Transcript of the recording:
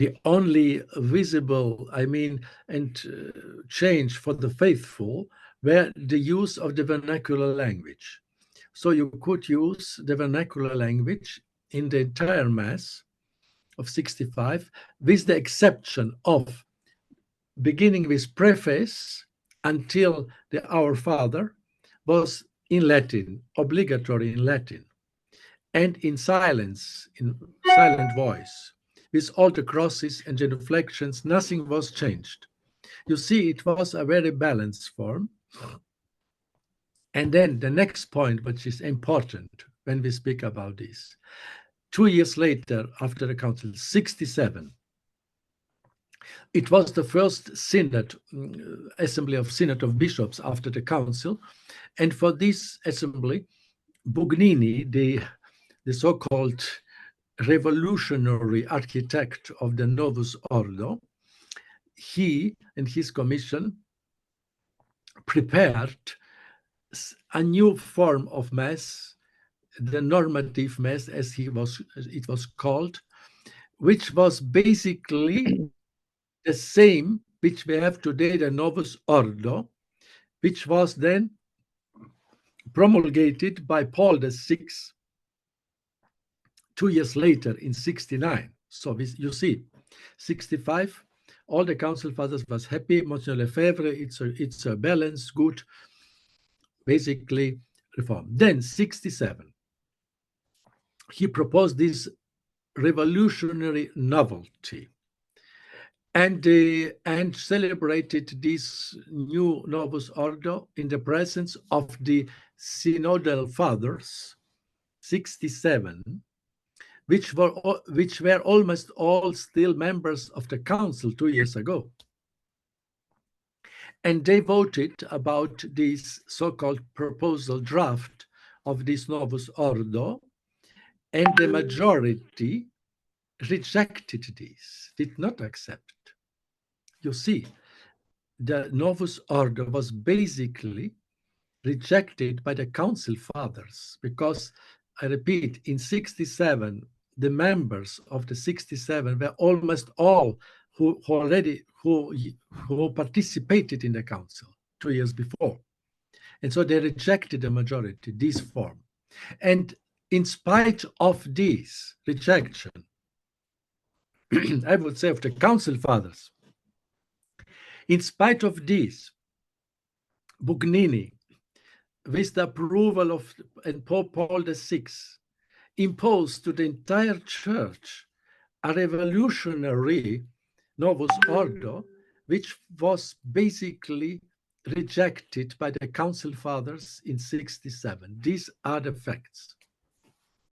the only visible, change for the faithful were the use of the vernacular language. So you could use the vernacular language in the entire Mass of 65, with the exception of beginning with preface until the Our Father was in Latin, obligatory in Latin, and in silence, in silent voice. With all the crosses and genuflections, nothing was changed. You see, it was a very balanced form. And then the next point, which is important when we speak about this, 2 years later, after the Council, 67, it was the first synod, assembly of synod of bishops after the council. And for this assembly, Bugnini, the so-called revolutionary architect of the Novus Ordo, he and his commission prepared a new form of Mass, the normative Mass, as it was called, which was basically the same which we have today, the Novus Ordo, which was then promulgated by Paul VI 2 years later in 69. So you see, 65, all the council fathers was happy. Monsignor Lefebvre, it's a balance, good, basically reform. Then 67, he proposed this revolutionary novelty and celebrated this new Novus Ordo in the presence of the synodal fathers, 67, which were almost all still members of the council 2 years ago. And they voted about this so-called proposal draft of this Novus Ordo, and the majority rejected this, did not accept. You see, the Novus Ordo was basically rejected by the council fathers because, I repeat, in 67, the members of the 67 were almost all who participated in the council 2 years before. And so they rejected the majority, this form. And in spite of this rejection, I would say of the council fathers, in spite of this, Bugnini, with the approval of Pope Paul VI, imposed to the entire church a revolutionary Novus Ordo, which was basically rejected by the council fathers in 67. These are the facts.